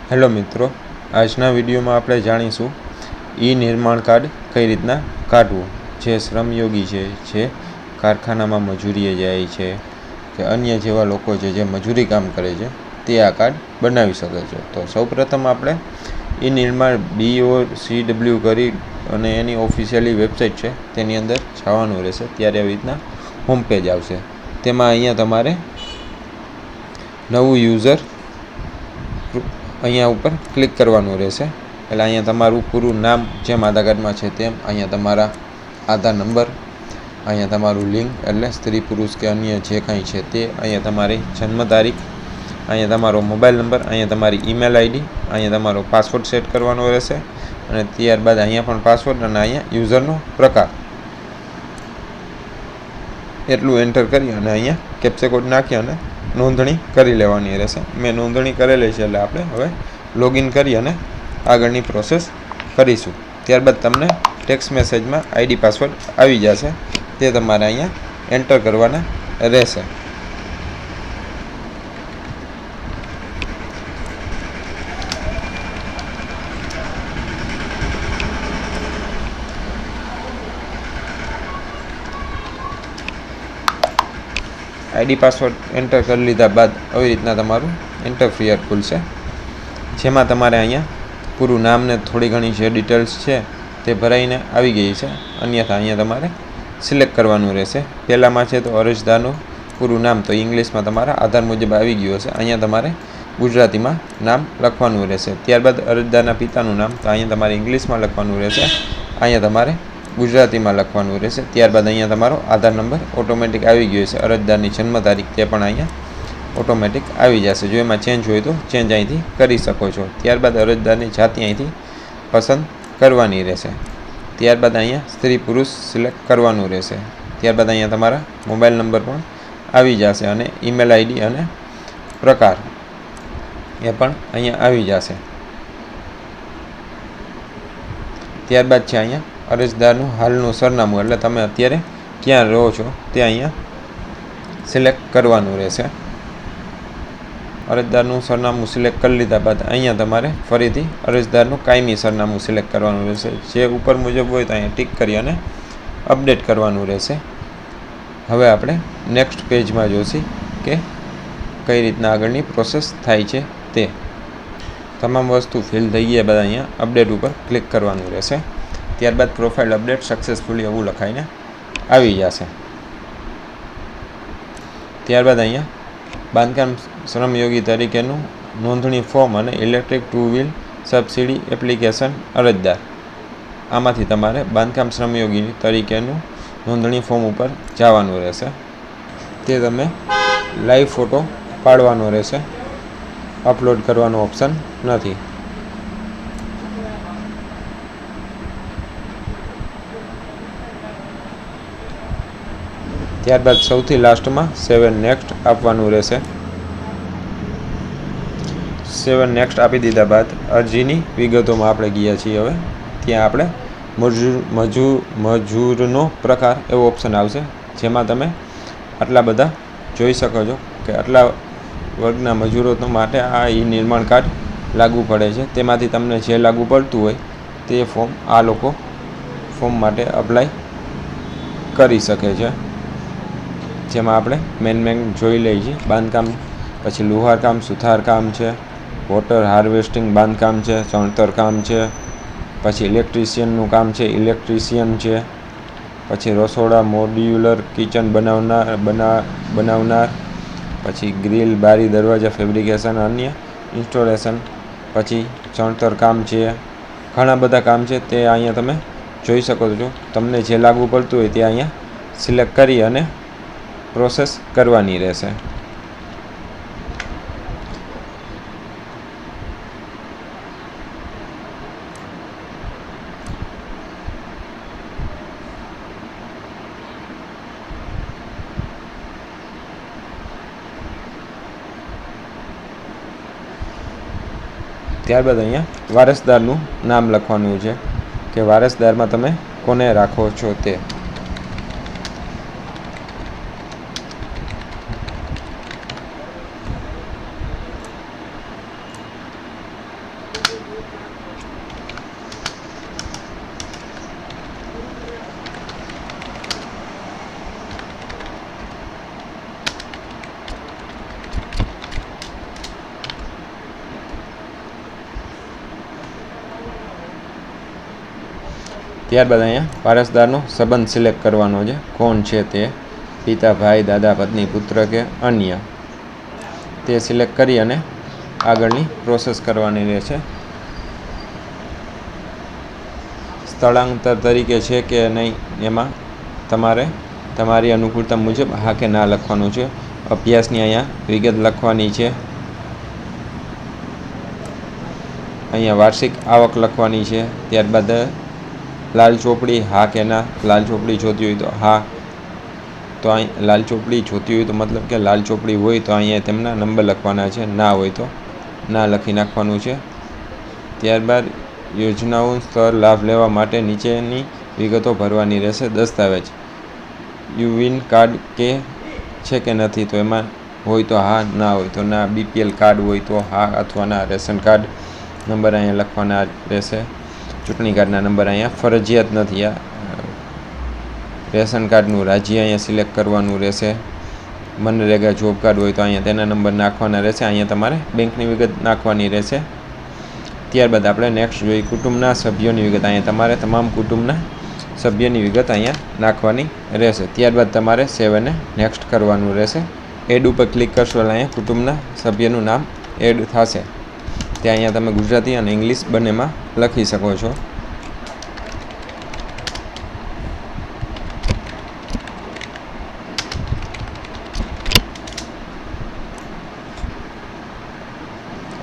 Hello મિત્રો, આજના વિડીયોમાં આપણે જાણીશું નિર્માણ કાર્ડ કઈ રીતના કાઢવું. જે શ્રમયોગી છે, જે કારખાનામાં મજૂરીએ જાય છે કે અન્ય જેવા લોકો છે જે મજૂરી કામ કરે છે, તે આ કાર્ડ બનાવી શકે છે. તો સૌપ્રથમ આપણે નિર્માણ BOCW કરી અને એની ઓફિશિયલી વેબસાઇટ છે તેની અંદર જવાનું રહેશે. ત્યારે આવી રીતના હોમ પેજ આવશે. તેમાં અહીંયા તમારે નવું યુઝર અહીંયા ઉપર ક્લિક કરવાનું રહેશે. એટલે અહીંયા તમારું પૂરું નામ જેમ આધાર કાર્ડમાં છે તેમ, અહીંયા તમારા આધાર નંબર, અહીંયા તમારું લિંગ એટલે સ્ત્રી પુરુષ કે અન્ય જે કાંઈ છે તે, અહીંયા તમારી જન્મ તારીખ, અહીંયા તમારો મોબાઈલ નંબર, અહીંયા તમારી ઈમેલ આઈડી, અહીંયા તમારો પાસવર્ડ સેટ કરવાનો રહેશે. અને ત્યારબાદ અહીંયા પણ પાસવર્ડ અને અહીંયા યુઝરનો પ્રકાર એટલું એન્ટર કરી અને અહીંયા કેપ્ચા કોડ નાખી અને નોંધણી કરી લેવાની રહેશે. મેં નોંધણી કરેલી છે એટલે આપણે હવે લોગિન કરી અને આગળની પ્રોસેસ કરીશું. ત્યારબાદ તમને ટેક્સ્ટ મેસેજમાં આઈડી પાસવર્ડ આવી જશે, તે તમારે અહીંયા એન્ટર કરવાના રહેશે. આઈડી પાસવર્ડ એન્ટર કરી લીધા બાદ આવી રીતના તમારું ઇન્ટરફેર ખુલશે, જેમાં તમારે અહીંયા પૂરું નામ ને થોડી ઘણી જે ડિટેલ્સ છે તે ભરાઈને આવી ગઈ છે. અન્યથા અહીંયા તમારે સિલેક્ટ કરવાનું રહેશે. પહેલાંમાં છે તો અરજદારનું પૂરું નામ તો ઇંગ્લિશમાં તમારા આધાર મુજબ આવી ગયું હશે. અહીંયા તમારે ગુજરાતીમાં નામ લખવાનું રહેશે. ત્યારબાદ અરજદારના પિતાનું નામ તો અહીંયા તમારે ઇંગ્લિશમાં લખવાનું રહેશે, અહીંયા તમારે ગુજરાતીમાં લખવાનું રહેશે. ત્યારબાદ અહીંયા તમારો આધાર નંબર ઓટોમેટિક આવી ગયો છે. અરજદારની જન્મ તારીખ તે પણ અહીંયા ઓટોમેટિક આવી જશે. જો એમાં ચેન્જ હોય તો ચેન્જ અહીંથી કરી શકો છો. ત્યારબાદ અરજદારની જાતિ અહીંથી પસંદ કરવાની રહેશે. ત્યારબાદ અહીંયા સ્ત્રી પુરુષ સિલેક્ટ કરવાનું રહેશે. ત્યારબાદ અહીંયા તમારા મોબાઈલ નંબર પણ આવી જશે અને ઈમેલ આઈડી અને પ્રકાર એ પણ અહીંયા આવી જશે. ત્યારબાદ છે અહીંયા અરજદારનું હાલનું સરનામું, એટલે તમે અત્યારે ક્યાં રહો છો તે અહીંયા સિલેક્ટ કરવાનું રહેશે. અરજદારનું સરનામું સિલેક્ટ કરી લીધા બાદ અહીંયા તમારે ફરીથી અરજદારનું કાયમી સરનામું સિલેક્ટ કરવાનું રહેશે. જે ઉપર મુજબ હોય તો અહીંયા ટિક કરી અને અપડેટ કરવાનું રહેશે. હવે આપણે નેક્સ્ટ પેજમાં જોઈશું કે કઈ રીતના આગળની પ્રોસેસ થાય છે તે. તમામ વસ્તુ ફિલ થઈ ગયા બાદ અહીંયા અપડેટ ઉપર ક્લિક કરવાનું રહેશે. ત્યારબાદ પ્રોફાઇલ અપડેટ સક્સેસફુલી એવું લખાઈને આવી જશે. ત્યારબાદ અહીંયા બાંધકામ શ્રમયોગી તરીકેનું નોંધણી ફોર્મ અને ઇલેક્ટ્રિક 2 વ્હીલ સબસિડી એપ્લિકેશન અરજદાર, આમાંથી તમારે બાંધકામ શ્રમયોગી તરીકેનું નોંધણી ફોર્મ ઉપર જવાનું રહેશે. તે તમે લાઈવ ફોટો પાડવાનો રહેશે, અપલોડ કરવાનો ઓપ્શન નથી. ત્યારબાદ સૌથી લાસ્ટમાં સેવ એન્ડ નેક્સ્ટ આપવાનું રહેશે. સેવ એન્ડ નેક્સ્ટ આપી દીધા બાદ અરજીની વિગતોમાં આપણે ગયા છીએ. હવે ત્યાં આપણે મજૂરનો પ્રકાર એવો ઓપ્શન આવશે, જેમાં તમે આટલા બધા જોઈ શકો છો કે આટલા વર્ગના મજૂરો માટે આ નિર્માણ કાર્ડ લાગુ પડે છે. તેમાંથી તમને જે લાગુ પડતું હોય તે ફોર્મ આ લોકો ફોર્મ માટે અપ્લાય કરી શકે છે. જેમાં આપણે મેન જોઈ લઈએ છીએ. બાંધકામ, પછી લુહારકામ, સુથારકામ છે, વોટર હાર્વેસ્ટિંગ બાંધકામ છે, ચણતર કામ છે, પછી ઇલેક્ટ્રિશિયનનું કામ છે, ઇલેક્ટ્રિશિયન છે, પછી રસોડા મોડ્યુલર કિચન બનાવનાર, પછી ગ્રીલ, બારી, દરવાજા ફેબ્રિકેશન, અન્ય ઇન્સ્ટોલેશન, પછી ચણતર કામ છે. ઘણા બધા કામ છે તે અહીંયા તમે જોઈ શકો છો. તમને જે લાગુ પડતું હોય તે અહીંયા સિલેક્ટ કરી અને પ્રોસેસ કરવાની રહેશે. ત્યારબાદ અહીંયા વારસદારનું નામ લખવાનું છે કે વારસદારમાં તમે કોને રાખો છો તે. ત્યારબાદ અહીંયા વારસદારનો સંબંધ સિલેક્ટ કરવાનો છે, કોણ છે તે, પિતા, ભાઈ, દાદા, પત્ની, પુત્ર કે અન્ય, તે સિલેક્ટ કરી અને આગળની પ્રોસેસ કરવાની રહેશે. સ્થળાંતર તરીકે છે કે નહીં એમાં તમારે તમારી અનુકૂળતા મુજબ હા કે ના લખવાનું છે. અભ્યાસની અહીંયા વિગત લખવાની છે. અહીંયા વાર્ષિક આવક લખવાની છે. ત્યારબાદ લાલ ચોપડી હા કે ના. લાલ ચોપડી જોતી હોય તો હા, તો અહીં લાલ ચોપડી જોતી હોય તો મતલબ કે લાલ ચોપડી હોય તો અહીંયા તેમના નંબર લખવાના છે, ના હોય તો ના લખી નાખવાનું છે. ત્યારબાદ યોજનાઓ સ્તર લાભ લેવા માટે નીચેની વિગતો ભરવાની રહેશે. દસ્તાવેજ યુવિન કાર્ડ છે કે નથી, તો એમાં હોય તો હા, ના હોય તો ના. BPL કાર્ડ હોય તો હા અથવા ના. રેશન કાર્ડ નંબર અહીંયા લખવાના રહેશે. ચૂંટણી કાર્ડના નંબર અહીંયા ફરજિયાત નથી. આ રેશન કાર્ડનું રાજ્ય અહીંયા સિલેક્ટ કરવાનું રહેશે. મનરેગા જોબ કાર્ડ હોય તો અહીંયા તેના નંબર નાખવાના રહેશે. અહીંયા તમારે બેંકની વિગત નાખવાની રહેશે. ત્યારબાદ આપણે નેક્સ્ટ જોઈએ કુટુંબના સભ્યોની વિગત. અહીંયા તમારે તમામ કુટુંબના સભ્યની વિગત અહીંયા નાખવાની રહેશે. ત્યારબાદ તમારે સેવ અને નેક્સ્ટ કરવાનું રહેશે. એડ ઉપર ક્લિક કરશો એટલે અહીંયા કુટુંબના સભ્યનું નામ એડ થશે. ત્યાં અહીંયા તમે ગુજરાતી અને ઇંગ્લિશ બંનેમાં લખી શકો છો.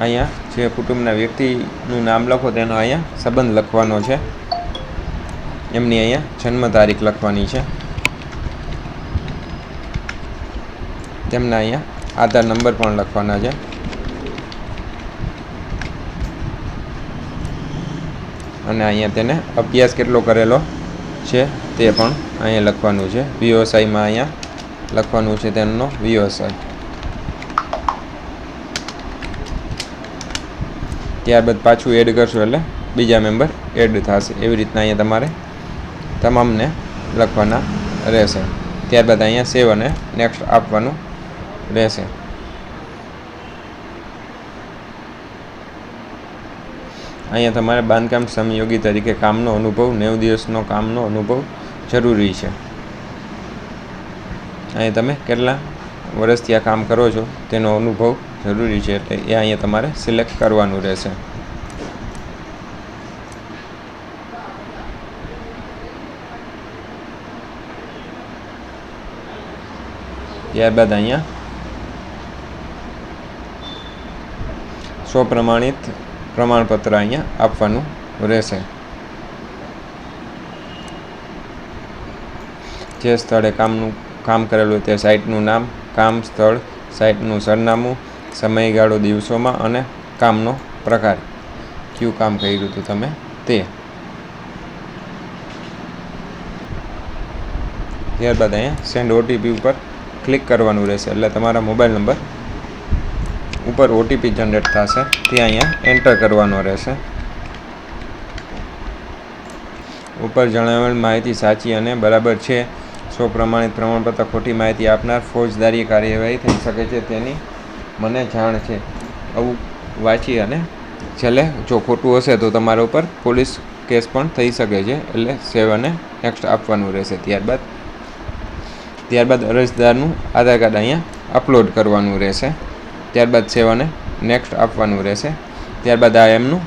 અહીંયા જે કુટુંબના વ્યક્તિનું નામ લખો તેનો અહીંયા સંબંધ લખવાનો છે. એમની અહીંયા જન્મ તારીખ લખવાની છે. તેમના અહીંયા આધાર નંબર પણ લખવાના છે. અને અહીંયા તેને અભ્યાસ કેટલો કરેલો છે તે પણ અહીંયા લખવાનું છે. વ્યવસાયમાં અહીંયા લખવાનું છે તેમનો વ્યવસાય. ત્યારબાદ પાછું એડ કરશો એટલે બીજા મેમ્બર એડ થશે. એવી રીતના અહીંયા તમારે તમામને લખવાના રહેશે. ત્યારબાદ અહીંયા સેવ અને નેક્સ્ટ આપવાનું રહેશે. અહીંયા તમારે બાંધકામ શ્રમયોગી તરીકે કામનો અનુભવ 90 દિવસનો કામનો અનુભવ જરૂરી છે. અહીંયા તમે કેટલા વર્ષથી આ કામ કરો છો તેનો અનુભવ જરૂરી છે, એટલે એ અહીંયા તમારે સિલેક્ટ કરવાનું રહેશે. ત્યારબાદ અહીંયા સ્વપ્રમાણિત પ્રમાણપત્ર અહીંયા આપવાનું રહેશે. જે સ્થળે કામ કરેલું તે સાઇટનું નામ, કામ સ્થળ, સાઇટનું સરનામું, સમયગાળો દિવસોમાં અને કામનો પ્રકાર, કયું કામ કર્યું હતું તમે તે. ત્યારબાદ અહીંયા સેન્ડ OTP ઉપર ક્લિક કરવાનું રહેશે એટલે તમારા મોબાઈલ નંબર ઉપર OTP જનરેટ થશે. તે અહીંયા એન્ટર કરવાનો રહેશે. ઉપર જણાવેલ માહિતી સાચી અને બરાબર છે. સ્વપ્રમાણિત પ્રમાણપત્ર ખોટી માહિતી આપનાર ફોજદારી કાર્યવાહી થઈ શકે છે તેની મને જાણ છે. આવું વાંચી અને છેલ્લે જો ખોટું હશે તો તમારા ઉપર પોલીસ કેસ પણ થઈ શકે છે, એટલે સેવ અને નેક્સ્ટ આપવાનું રહેશે. ત્યારબાદ અરજદારનું આધાર કાર્ડ અહીંયા અપલોડ કરવાનું રહેશે. ત્યારબાદ સેવ અને નેક્સ્ટ આપવાનું રહેશે. ત્યારબાદ આ એમનું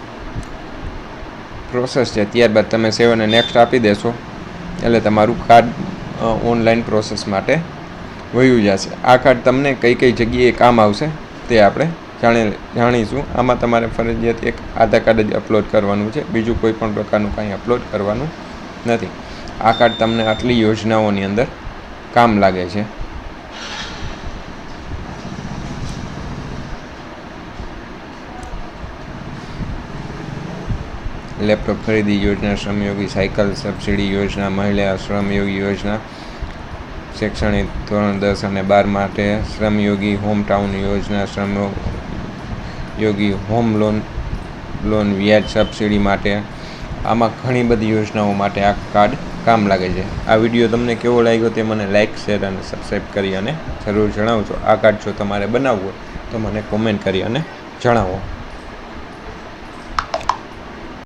પ્રોસેસ છે. ત્યારબાદ તમે સેવ અને નેક્સ્ટ આપી દેશો એટલે તમારું કાર્ડ ઓનલાઈન પ્રોસેસ માટે વયું જશે. આ કાર્ડ તમને કઈ કઈ જગ્યાએ કામ આવશે તે આપણે જાણીશું. આમાં તમારે ફરજિયાત એક આધાર કાર્ડ જ અપલોડ કરવાનું છે, બીજું કોઈ પણ પ્રકારનું કાંઈ અપલોડ કરવાનું નથી. આ કાર્ડ તમને આટલી યોજનાઓની અંદર કામ લાગે છે. લેપટોપ ખરીદી યોજના, શ્રમયોગી સાયકલ સબસિડી યોજના, મહિલા શ્રમયોગી યોજના, શૈક્ષણિક ધોરણ 10 અને 12 માટે શ્રમયોગી હોમ ટાઉન યોજના, શ્રમયોગી હોમ લોન વ્યાજ સબસિડી માટે. આમાં ઘણી બધી યોજનાઓ માટે આ કાર્ડ કામ લાગે છે. આ વિડીયો તમને કેવો લાગ્યો તે મને લાઇક, શેર અને સબસ્ક્રાઈબ કરી અને જરૂર જણાવજો. આ કાર્ડ જો તમારે બનાવવું હોય તો મને કોમેન્ટ કરી અને જણાવો.